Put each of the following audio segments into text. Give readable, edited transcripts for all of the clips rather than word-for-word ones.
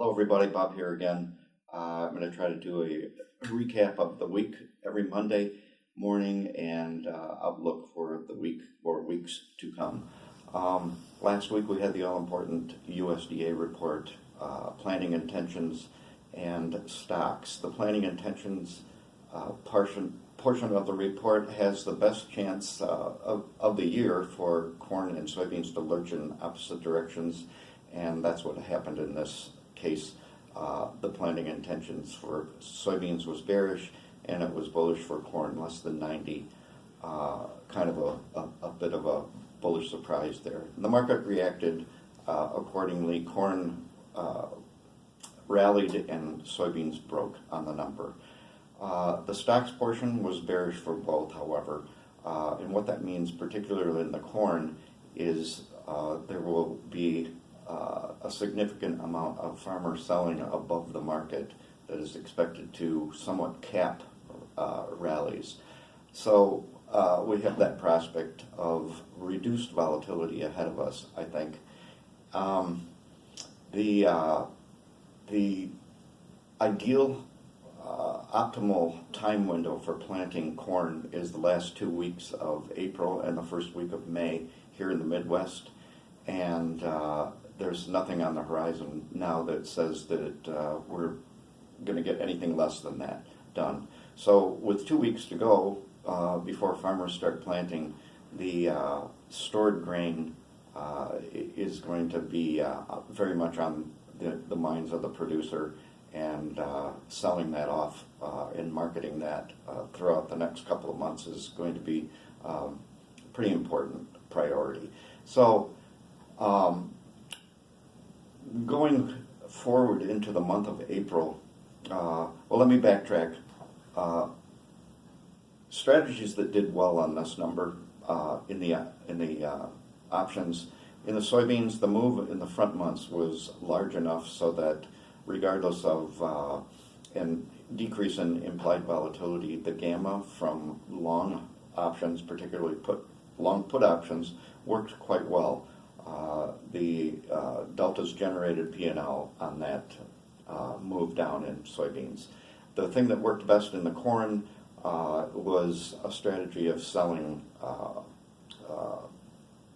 Hello everybody, Bob here again. I'm going to try to do a recap of the week every Monday morning and outlook for the week or weeks to come. Last week we had the all-important USDA report, planting intentions and stocks. The planting intentions portion of the report has the best chance of the year for corn and soybeans to lurch in opposite directions, and that's what happened in this case. The planting intentions for soybeans was bearish, and it was bullish for corn, less than 90. Kind of a bit of a bullish surprise there. The market reacted accordingly. Corn rallied and soybeans broke on the number. The stocks portion was bearish for both, however, and what that means, particularly in the corn, is there will be a significant amount of farmers selling above the market that is expected to somewhat cap rallies. So we have that prospect of reduced volatility ahead of us, I think. The ideal optimal time window for planting corn is the last 2 weeks of April and the first week of May here in the Midwest, and there's nothing on the horizon now that says that we're going to get anything less than that done. So with 2 weeks to go before farmers start planting, the stored grain is going to be very much on the minds of the producer, and selling that off and marketing that throughout the next couple of months is going to be a pretty important priority. So going forward into the month of April, well, let me backtrack. Strategies that did well on this number in the options. In the soybeans, the move in the front months was large enough so that regardless of an decrease in implied volatility, the gamma from long options, particularly long put options, worked quite well. The deltas generated P&L on that move down in soybeans. The thing that worked best in the corn was a strategy of selling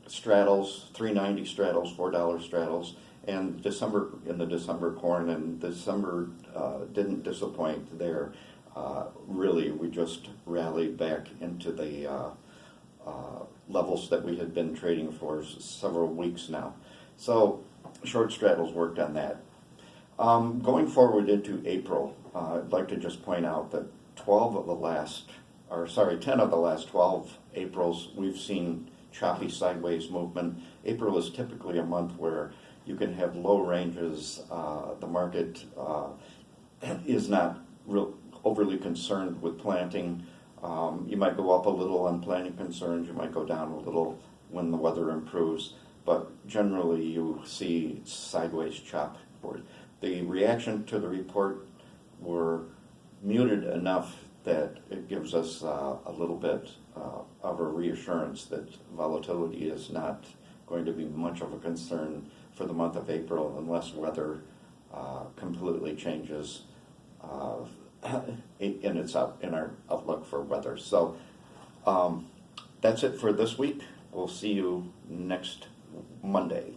straddles, $3.90 straddles, $4 straddles, and in the December corn, and December didn't disappoint there. Really, we just rallied back into the levels that we had been trading for several weeks now. So short straddles worked on that. Going forward into April, I'd like to just point out that 10 of the last 12 Aprils, we've seen choppy sideways movement. April is typically a month where you can have low ranges. The market is not overly concerned with planting. You might go up a little on planting concerns, you might go down a little when the weather improves, but generally you see sideways chop forward. The reaction to the report were muted enough that it gives us a little bit of a reassurance that volatility is not going to be much of a concern for the month of April unless weather completely changes in our outlook for weather. So that's it for this week. We'll see you next Monday.